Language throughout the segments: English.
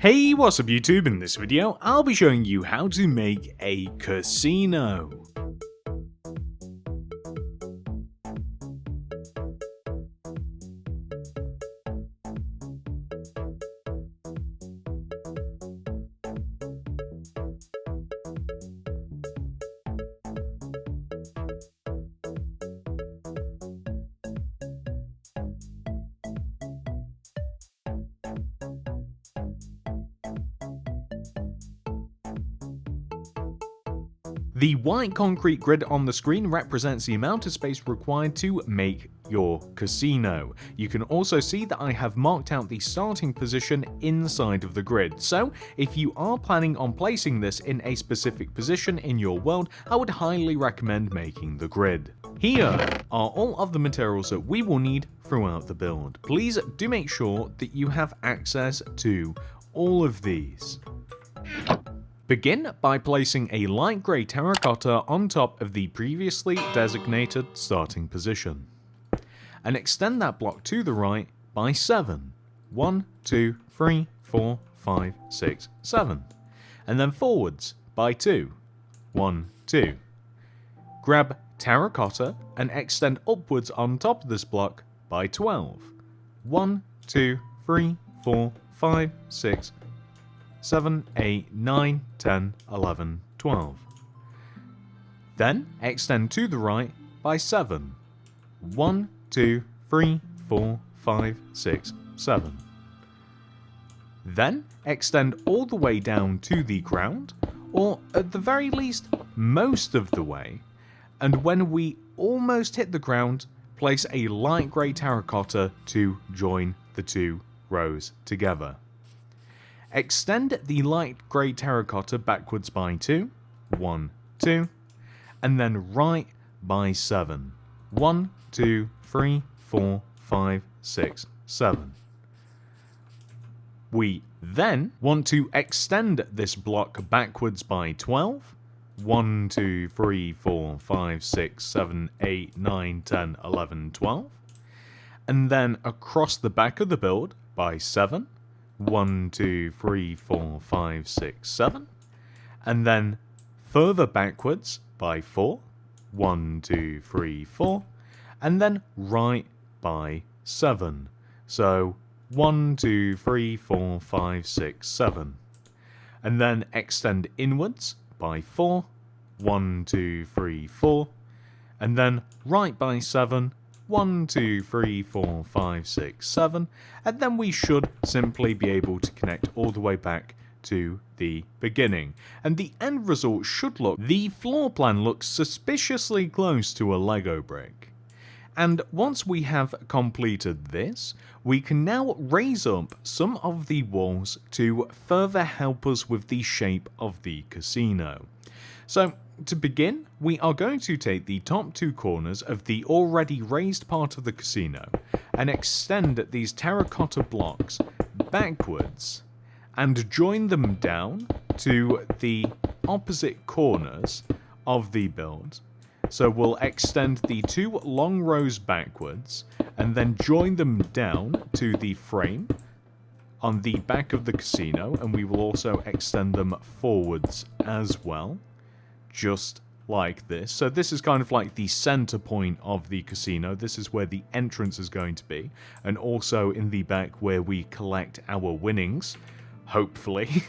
Hey, what's up YouTube? In this video, I'll be showing you how to make a casino. The white concrete grid on the screen represents the amount of space required to make your casino. You can also see that I have marked out the starting position inside of the grid, so if you are planning on placing this in a specific position in your world, I would highly recommend making the grid. Here are all of the materials that we will need throughout the build. Please do make sure that you have access to all of these. Begin by placing a light grey terracotta on top of the previously designated starting position, and extend that block to the right by 7. 1, 2, 3, 4, 5, 6, 7. And then forwards by 2. 1, 2. Grab terracotta and extend upwards on top of this block by 12. 1, 2, 3, 4, 5, 6, 7, 8, 9, 10, 11, 12. Then extend to the right by 7. 1, 2, 3, 4, 5, 6, 7. Then extend all the way down to the ground, or at the very least, most of the way, and when we almost hit the ground, place a light grey terracotta to join the two rows together. Extend the light grey terracotta backwards by 2, 1, 2, and then right by 7, 1, 2, 3, 4, 5, 6, 7. We then want to extend this block backwards by 12, 1, 2, 3, 4, 5, 6, 7, 8, 9, 10, 11, 12, and then across the back of the build by 7, 1, 2, 3, 4, 5, 6, 7, and then further backwards by 4, 1, 2, 3, 4, and then right by 7. So 1, 2, 3, 4, 5, 6, 7. And then extend inwards by 4, 1, 2, 3, 4, and then right by 7, 1, 2, 3, 4, 5, 6, 7, and then we should simply be able to connect all the way back to the beginning. And the end result should look, the floor plan looks suspiciously close to a Lego brick. And once we have completed this, we can now raise up some of the walls to further help us with the shape of the casino. So, to begin, we are going to take the top two corners of the already raised part of the casino and extend these terracotta blocks backwards and join them down to the opposite corners of the build. So we'll extend the two long rows backwards and then join them down to the frame on the back of the casino, and we will also extend them forwards as well. Just like this. So this is kind of like the center point of the casino. This is where the entrance is going to be, and also in the back where we collect our winnings, hopefully.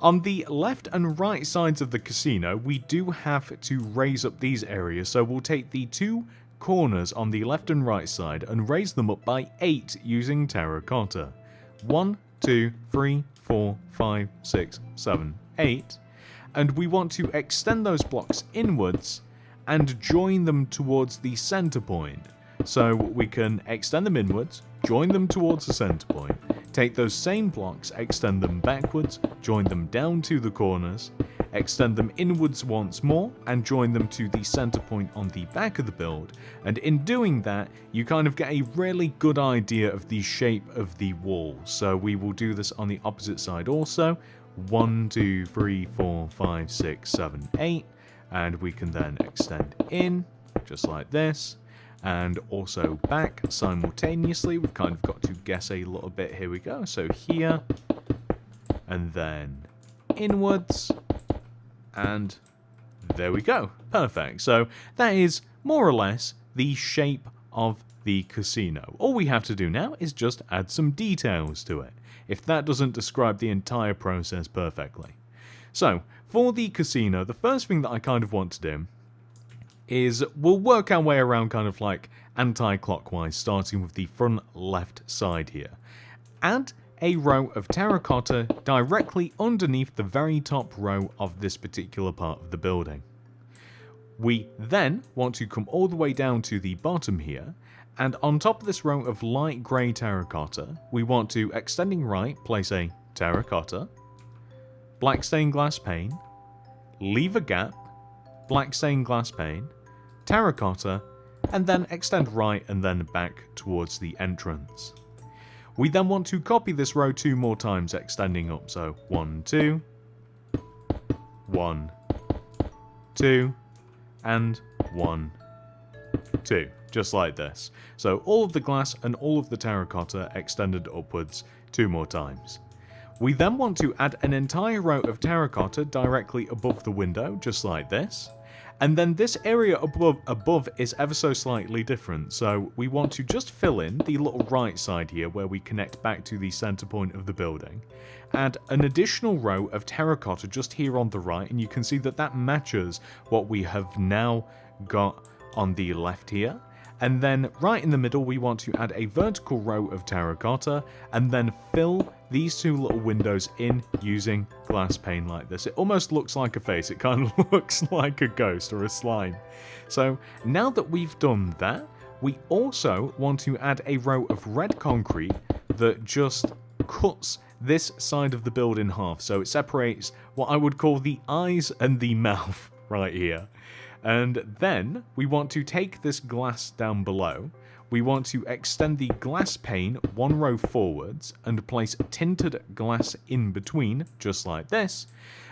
On the left and right sides of the casino, we do have to raise up these areas, so we'll take the two corners on the left and right side and raise them up by 8 using terracotta. 1, 2, 3, 4, 5, 6, 7, 8. And we want to extend those blocks inwards and join them towards the center point. So we can extend them inwards, join them towards the center point, take those same blocks, extend them backwards, join them down to the corners, extend them inwards once more, and join them to the center point on the back of the build. And in doing that, you kind of get a really good idea of the shape of the wall. So we will do this on the opposite side also. 1, 2, 3, 4, 5, 6, 7, 8, and we can then extend in, just like this, and also back simultaneously. We've kind of got to guess a little bit. Here we go. So here, and then inwards, and there we go. Perfect. So that is more or less the shape of the casino. All we have to do now is just add some details to it, if that doesn't describe the entire process perfectly. So, for the casino, the first thing that I kind of want to do is we'll work our way around kind of like anti-clockwise, starting with the front left side here. Add a row of terracotta directly underneath the very top row of this particular part of the building. We then want to come all the way down to the bottom here, and on top of this row of light grey terracotta, we want to, extending right, place a terracotta, black stained glass pane, leave a gap, black stained glass pane, terracotta, and then extend right and then back towards the entrance. We then want to copy this row 2 more times, extending up, so 1, 2, 1, 2, and 1, 2, just like this. So all of the glass and all of the terracotta extended upwards 2 more times. We then want to add an entire row of terracotta directly above the window, just like this. And then this area above is ever so slightly different, so we want to just fill in the little right side here where we connect back to the center point of the building. Add an additional row of terracotta just here on the right, and you can see that that matches what we have now got on the left here. And then right in the middle we want to add a vertical row of terracotta and then fill these 2 little windows in using glass pane like this. It almost looks like a face, it kind of looks like a ghost or a slime. So now that we've done that, we also want to add a row of red concrete that just cuts this side of the build in half. So it separates what I would call the eyes and the mouth right here. And then we want to take this glass down below. We want to extend the glass pane 1 row forwards and place tinted glass in between, just like this.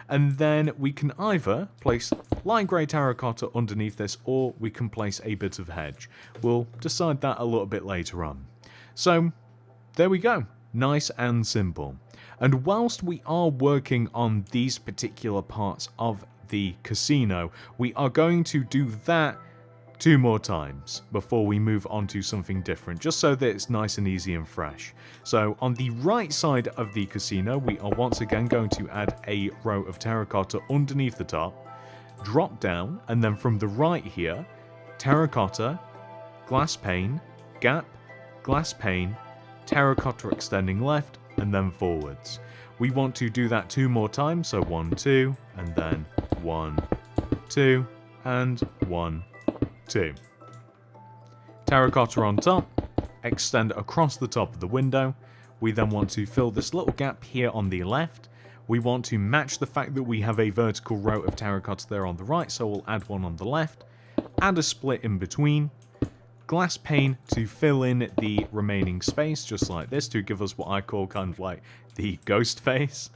And then we can either place light grey terracotta underneath this, or we can place a bit of hedge. We'll decide that a little bit later on. So there we go. Nice and simple. And whilst we are working on these particular parts of the casino, we are going to do that 2 more times before we move on to something different, just so that it's nice and easy and fresh. So on the right side of the casino, we are once again going to add a row of terracotta underneath the top, drop down, and then from the right here, terracotta, glass pane, gap, glass pane, terracotta extending left, and then forwards. We want to do that 2 more times, so 1, 2, and then 1, 2, and 1, 2. Terracotta on top, extend across the top of the window. We then want to fill this little gap here on the left. We want to match the fact that we have a vertical row of terracotta there on the right, so we'll add one on the left. Add a split in between. Glass pane to fill in the remaining space, just like this, to give us what I call kind of like the ghost face.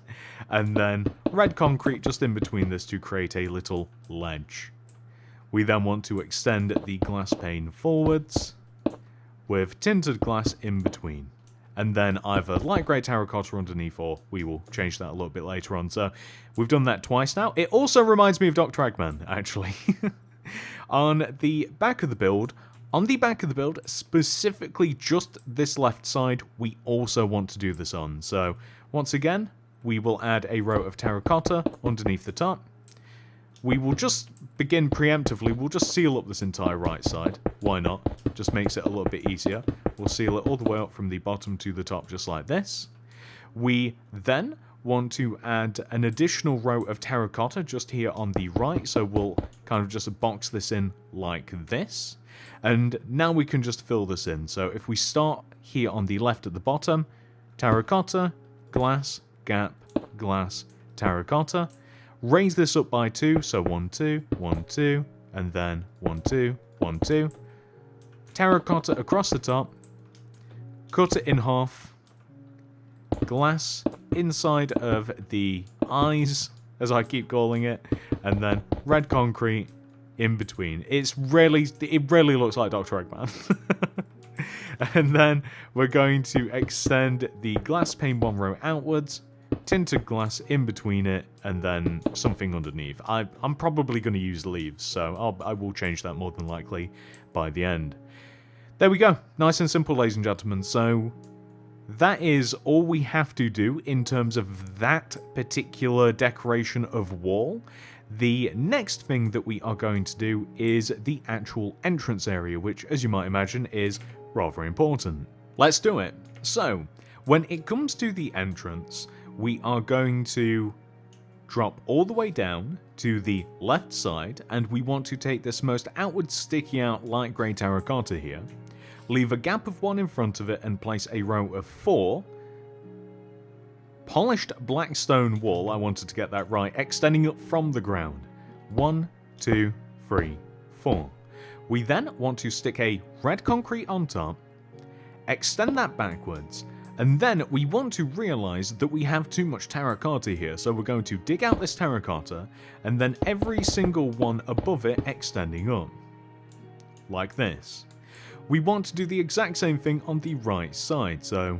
And then red concrete just in between this to create a little ledge. We then want to extend the glass pane forwards with tinted glass in between. And then either light grey terracotta underneath, or we will change that a little bit later on. So we've done that twice now. It also reminds me of Dr. Eggman, actually. On the back of the build, specifically just this left side, we also want to do this on. So once again, we will add a row of terracotta underneath the top. We will just begin preemptively, we'll just seal up this entire right side. Why not? Just makes it a little bit easier. We'll seal it all the way up from the bottom to the top, just like this. We then want to add an additional row of terracotta just here on the right, so we'll kind of just box this in like this. And now we can just fill this in. So if we start here on the left at the bottom, terracotta, glass, gap, glass, terracotta. Raise this up by 2, so 1, 2, 1, 2, and then 1, 2, 1, 2. Terracotta across the top. Cut it in half. Glass inside of the eyes, as I keep calling it, and then red concrete in between. It really looks like Dr. Eggman. And then we're going to extend the glass pane 1 row outwards, tinted glass in between it, and then something underneath. I'm probably going to use leaves, so I will change that more than likely by the end. There we go. Nice and simple, ladies and gentlemen. So that is all we have to do in terms of that particular decoration of wall. The next thing that we are going to do is the actual entrance area, which, as you might imagine, is rather important. Let's do it. So, when it comes to the entrance, we are going to drop all the way down to the left side, and we want to take this most outward sticky out light grey terracotta here, leave a gap of 1 in front of it, and place a row of 4 polished black stone wall, I wanted to get that right, extending up from the ground. 1, 2, 3, 4. We then want to stick a red concrete on top, extend that backwards, and then we want to realise that we have too much terracotta here, so we're going to dig out this terracotta, and then every single one above it extending up. Like this. We want to do the exact same thing on the right side, so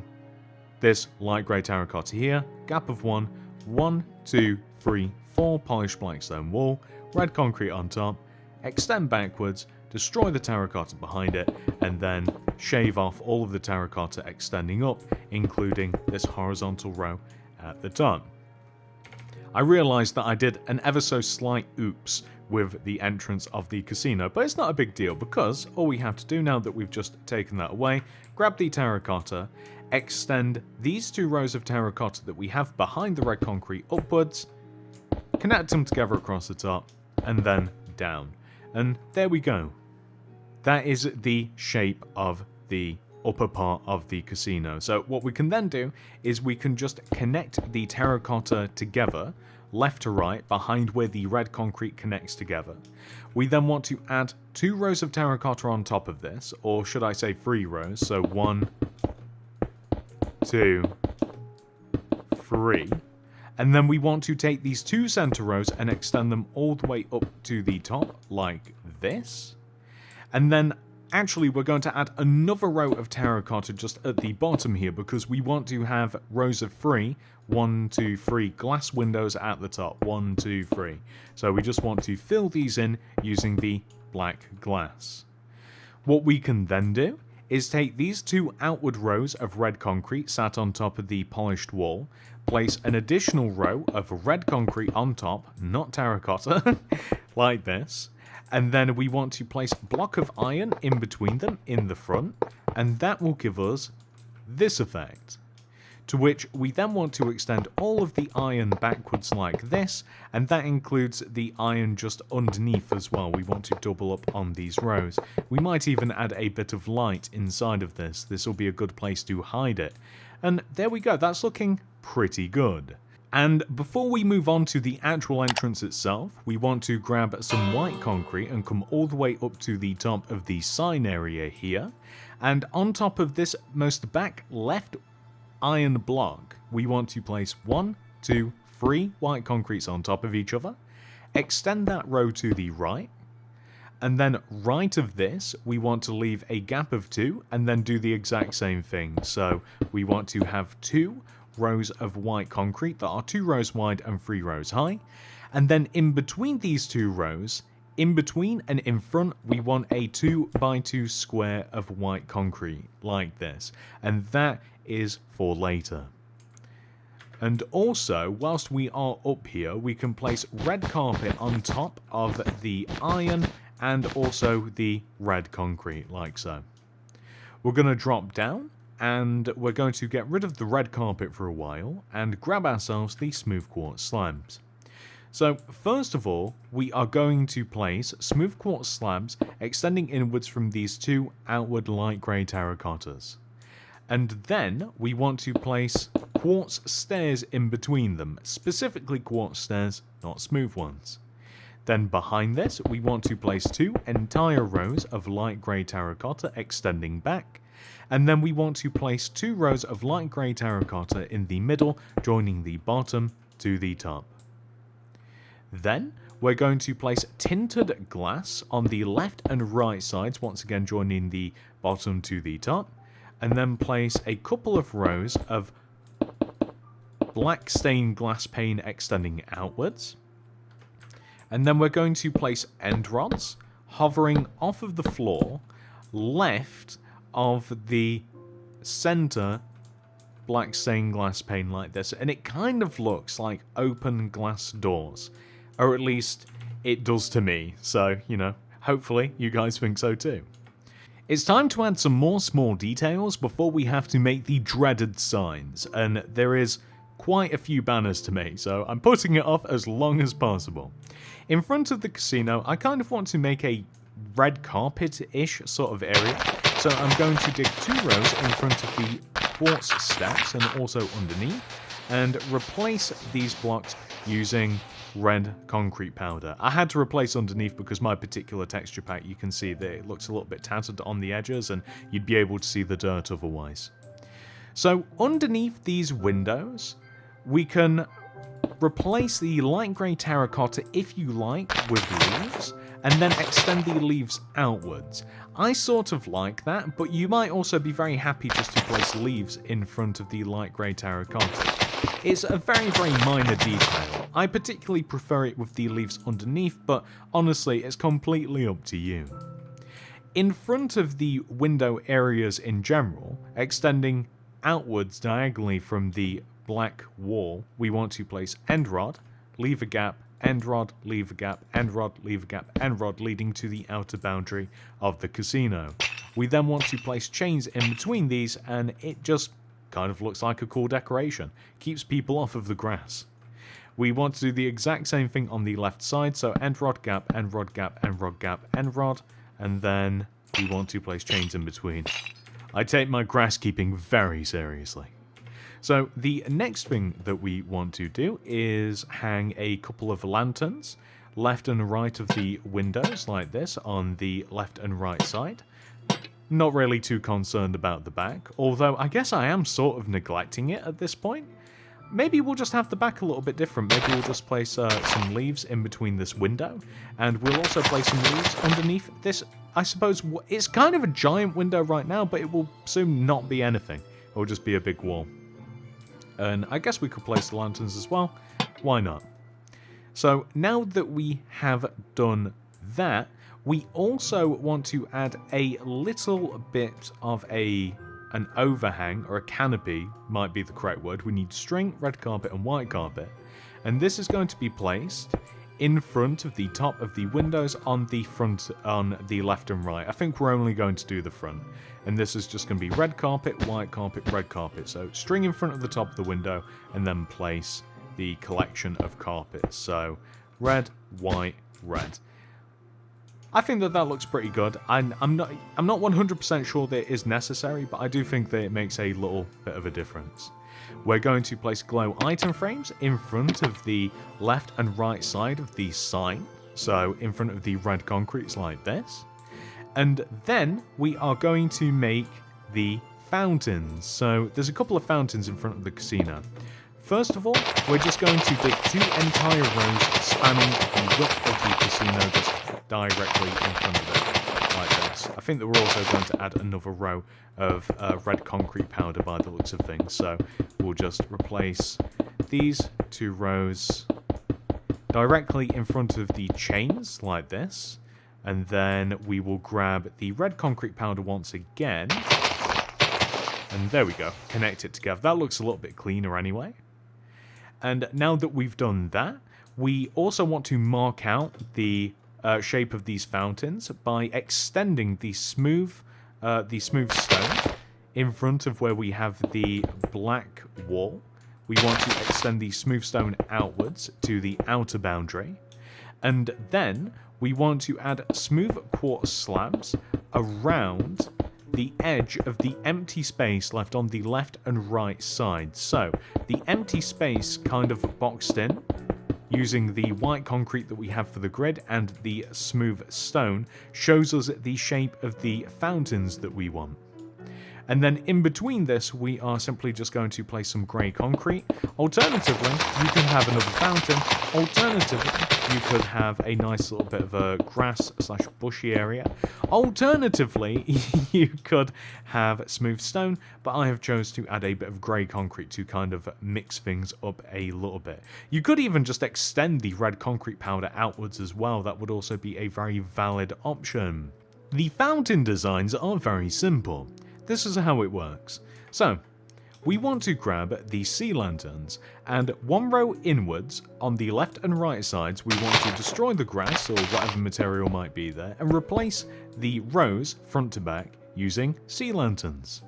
this light grey terracotta here, gap of 1, 1, 2, 3, 4 polished black stone wall, red concrete on top, extend backwards, destroy the terracotta behind it, and then shave off all of the terracotta extending up, including this horizontal row at the top. I realised that I did an ever so slight oops with the entrance of the casino, but it's not a big deal because all we have to do now that we've just taken that away, grab the terracotta, extend these 2 rows of terracotta that we have behind the red concrete upwards, connect them together across the top, and then down. And there we go. That is the shape of the upper part of the casino. So what we can then do is we can just connect the terracotta together, left to right, behind where the red concrete connects together. We then want to add 2 rows of terracotta on top of this, or should I say 3 rows, so 1, 2, 3, and then we want to take these 2 center rows and extend them all the way up to the top, like this. And then actually we're going to add another row of terracotta just at the bottom here, because we want to have rows of 3, 1, 2, 3 glass windows at the top, 1, 2, 3. So we just want to fill these in using the black glass. What we can then do is take these 2 outward rows of red concrete sat on top of the polished wall, place an additional row of red concrete on top, not terracotta, like this, and then we want to place a block of iron in between them in the front, and that will give us this effect. To which we then want to extend all of the iron backwards like this, and that includes the iron just underneath as well. We want to double up on these rows. We might even add a bit of light inside of this. This will be a good place to hide it. And there we go, that's looking pretty good. And before we move on to the actual entrance itself, we want to grab some white concrete and come all the way up to the top of the sign area here. And on top of this most back left iron block, we want to place 1, 2, 3 white concretes on top of each other, extend that row to the right, and then right of this we want to leave a gap of 2 and then do the exact same thing. So we want to have 2 rows of white concrete that are 2 rows wide and 3 rows high, and then in between these 2 rows, in between and in front, we want a 2x2 square of white concrete like this, and that is for later. And also, whilst we are up here, we can place red carpet on top of the iron and also the red concrete, like so. We're going to drop down, and we're going to get rid of the red carpet for a while, and grab ourselves the smooth quartz slabs. So, first of all, we are going to place smooth quartz slabs extending inwards from these 2 outward light grey terracottas. And then we want to place quartz stairs in between them, specifically quartz stairs, not smooth ones. Then behind this, we want to place 2 entire rows of light grey terracotta extending back, and then we want to place 2 rows of light grey terracotta in the middle, joining the bottom to the top. Then we're going to place tinted glass on the left and right sides, once again joining the bottom to the top, and then place a couple of rows of black stained glass pane extending outwards. And then we're going to place end rods hovering off of the floor left of the center black stained glass pane like this. And it kind of looks like open glass doors. Or at least it does to me. So, you know, hopefully you guys think so too. It's time to add some more small details before we have to make the dreaded signs. And there is quite a few banners to make, so I'm putting it off as long as possible. In front of the casino, I kind of want to make a red carpet-ish sort of area. So I'm going to dig 2 rows in front of the quartz steps and also underneath, and replace these blocks using red concrete powder. I had to replace underneath because my particular texture pack, you can see that it looks a little bit tattered on the edges, and you'd be able to see the dirt otherwise. So underneath these windows, we can replace the light grey terracotta, if you like, with leaves, and then extend the leaves outwards. I sort of like that, but you might also be very happy just to place leaves in front of the light grey terracotta. It's a very, very minor detail. I particularly prefer it with the leaves underneath, but honestly, it's completely up to you. In front of the window areas in general, extending outwards diagonally from the black wall, we want to place end rod, leave a gap, end rod, leave a gap, end rod, leave a gap, end rod, leading to the outer boundary of the casino. We then want to place chains in between these, and it just kind of looks like a cool decoration. Keeps people off of the grass. We want to do the exact same thing on the left side, so end rod gap, end rod gap, end rod gap, end rod, and then we want to place chains in between. I take my grass keeping very seriously. So the next thing that we want to do is hang a couple of lanterns left and right of the windows like this on the left and right side. Not really too concerned about the back, although I guess I am sort of neglecting it at this point. Maybe we'll just have the back a little bit different. Maybe we'll just place some leaves in between this window, and we'll also place some leaves underneath this. I suppose it's kind of a giant window right now, but it will soon not be anything. It will just be a big wall. And I guess we could place the lanterns as well. Why not? So now that we have done that, we also want to add a little bit of an overhang, or a canopy might be the correct word. We need string, red carpet, and white carpet. And this is going to be placed in front of the top of the windows on the front, on the left and right. I think we're only going to do the front. And this is just going to be red carpet, white carpet, red carpet. So string in front of the top of the window, and then place the collection of carpets. So red, white, red. I think that looks pretty good. I'm not 100% sure that it is necessary, but I do think that it makes a little bit of a difference. We're going to place glow item frames in front of the left and right side of the sign. So in front of the red concretes like this. And then we are going to make the fountains. So there's a couple of fountains in front of the casino. First of all, we're just going to dig 2 entire rows spanning the width of the casino just directly in front of it, like this. I think that we're also going to add another row of red concrete powder by the looks of things. So we'll just replace these 2 rows directly in front of the chains, like this. And then we will grab the red concrete powder once again. And there we go, connect it together. That looks a little bit cleaner anyway. And now that we've done that, we also want to mark out the shape of these fountains by extending the smooth stone in front of where we have the black wall. We want to extend the smooth stone outwards to the outer boundary. And then we want to add smooth quartz slabs around the edge of the empty space left on the left and right side. So the empty space kind of boxed in using the white concrete that we have for the grid, and the smooth stone shows us the shape of the fountains that we want. And then in between this, we are simply just going to place some grey concrete. Alternatively, you can have another fountain. Alternatively, you could have a nice little bit of a grass / bushy area. Alternatively, you could have smooth stone, but I have chose to add a bit of grey concrete to kind of mix things up a little bit. You could even just extend the red concrete powder outwards as well. That would also be a very valid option. The fountain designs are very simple. This is how it works. So, we want to grab the sea lanterns, and one row inwards on the left and right sides we want to destroy the grass or whatever material might be there and replace the rows front to back using sea lanterns.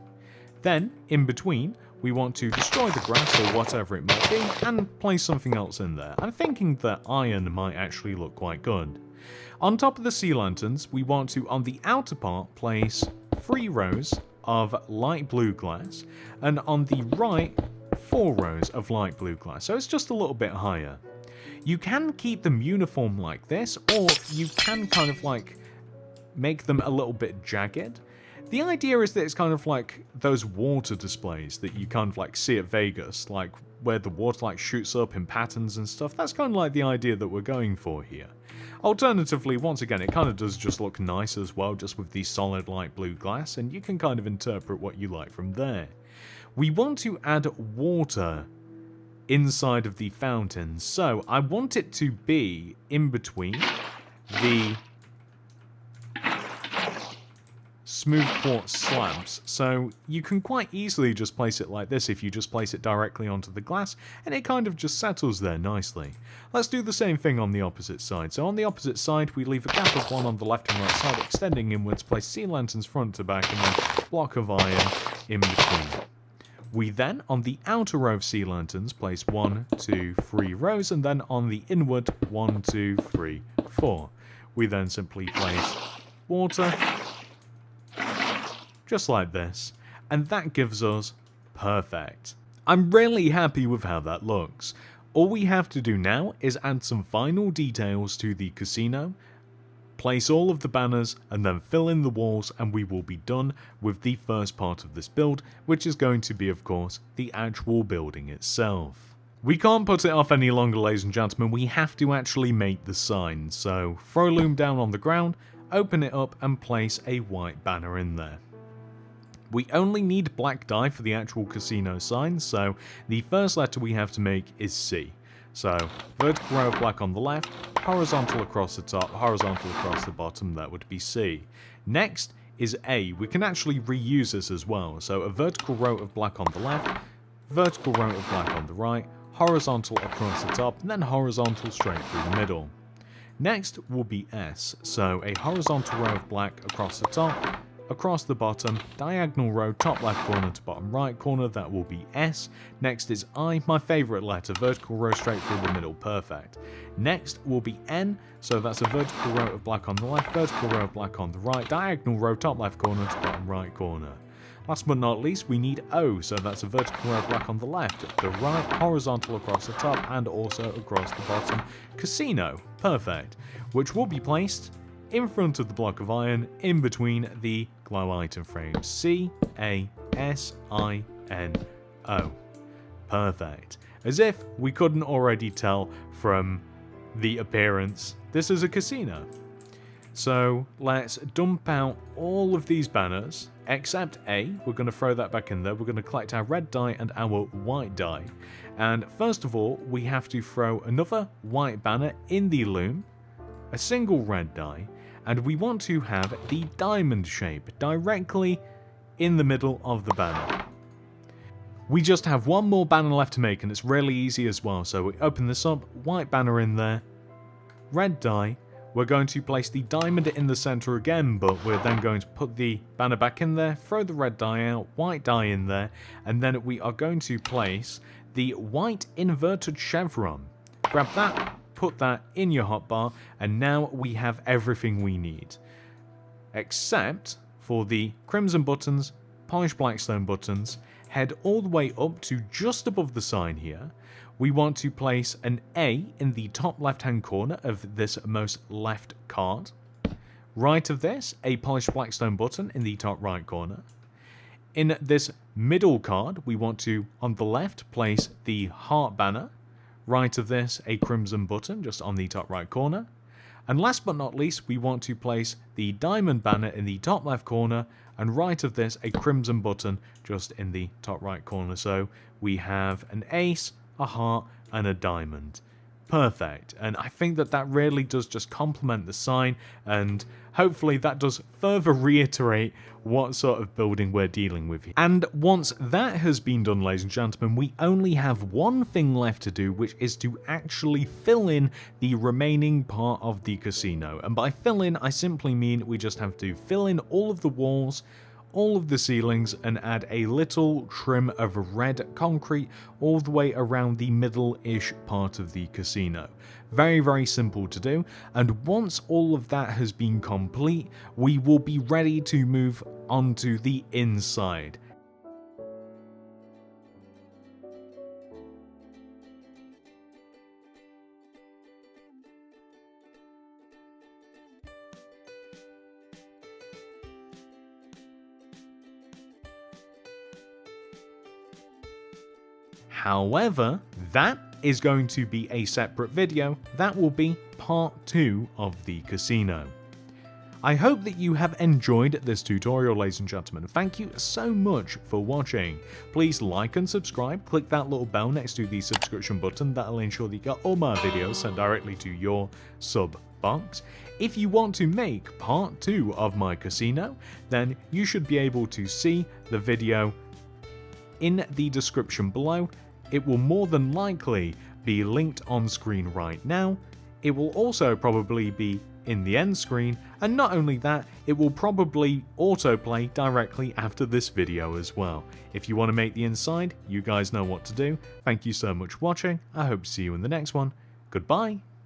Then, in between, we want to destroy the grass or whatever it might be and place something else in there. I'm thinking that iron might actually look quite good. On top of the sea lanterns, we want to, on the outer part, place 3 rows of light blue glass, and on the right 4 rows of light blue glass, so it's just a little bit higher. You can keep them uniform like this, or you can kind of like make them a little bit jagged. The idea is that it's kind of like those water displays that you kind of like see at Vegas, like where the water like shoots up in patterns and stuff. That's kind of like the idea that we're going for here. Alternatively, once again, it kind of does just look nice as well, just with the solid light blue glass, and you can kind of interpret what you like from there. We want to add water inside of the fountain, so I want it to be in between the smooth quartz slabs, so you can quite easily just place it like this if you just place it directly onto the glass, and it kind of just settles there nicely. Let's do the same thing on the opposite side. So on the opposite side, we leave a gap of 1 on the left and right side, extending inwards, place sea lanterns front to back, and then block of iron in between. We then, on the outer row of sea lanterns, place 1, 2, 3 rows, and then on the inward, 1, 2, 3, 4. We then simply place water, just like this, and that gives us perfect. I'm really happy with how that looks. All we have to do now is add some final details to the casino, place all of the banners, and then fill in the walls, and we will be done with the first part of this build, which is going to be, of course, the actual building itself. We can't put it off any longer, ladies and gentlemen. We have to actually make the sign, so throw loom down on the ground, open it up, and place a white banner in there. We only need black dye for the actual casino sign, so the first letter we have to make is C. So, vertical row of black on the left, horizontal across the top, horizontal across the bottom, that would be C. Next is A. We can actually reuse this as well, so a vertical row of black on the left, vertical row of black on the right, horizontal across the top, and then horizontal straight through the middle. Next will be S, so a horizontal row of black across the top, across the bottom, diagonal row, top left corner to bottom right corner, that will be S. Next is I, my favourite letter, vertical row straight through the middle, perfect. Next will be N, so that's a vertical row of black on the left, vertical row of black on the right, diagonal row, top left corner to bottom right corner. Last but not least, we need O, so that's a vertical row of black on the left, the right, horizontal across the top, and also across the bottom. Casino, perfect, which will be placed in front of the block of iron, in between the glow item frames. C-A-S-I-N-O. Perfect. As if we couldn't already tell from the appearance, this is a casino. So let's dump out all of these banners, except A. We're going to throw that back in there. We're going to collect our red dye and our white dye. And first of all, we have to throw another white banner in the loom, a single red dye, and we want to have the diamond shape directly in the middle of the banner. We just have one more banner left to make, and it's really easy as well. So we open this up, white banner in there, red dye. We're going to place the diamond in the center again, but we're then going to put the banner back in there, throw the red dye out, white dye in there, and then we are going to place the white inverted chevron. Grab that, put that in your hotbar, and now we have everything we need. Except for the crimson buttons, polished blackstone buttons, head all the way up to just above the sign here. We want to place an A in the top left hand corner of this most left card. Right of this, a polished blackstone button in the top right corner. In this middle card, we want to, on the left, place the heart banner. Right of this, a crimson button just on the top right corner. And last but not least, we want to place the diamond banner in the top left corner, and right of this, a crimson button just in the top right corner. So we have an ace, a heart, and a diamond. Perfect. And I think that that really does just complement the sign, and hopefully that does further reiterate what sort of building we're dealing with here. And once that has been done, ladies and gentlemen, we only have one thing left to do, which is to actually fill in the remaining part of the casino. And by fill in, I simply mean we just have to fill in all of the walls, all of the ceilings, and add a little trim of red concrete all the way around the middle-ish part of the casino. Very, very simple to do, and once all of that has been complete, we will be ready to move on to the inside. However, that is going to be a separate video. That will be part 2 of the casino. I hope that you have enjoyed this tutorial, ladies and gentlemen. Thank you so much for watching. Please like and subscribe. Click that little bell next to the subscription button. That'll ensure that you get all my videos sent directly to your sub box. If you want to make part 2 of my casino, then you should be able to see the video in the description below. It will more than likely be linked on screen right now. It will also probably be in the end screen, and not only that, it will probably autoplay directly after this video as well. If you want to make the inside, you guys know what to do. Thank you so much for watching. I hope to see you in the next one. Goodbye.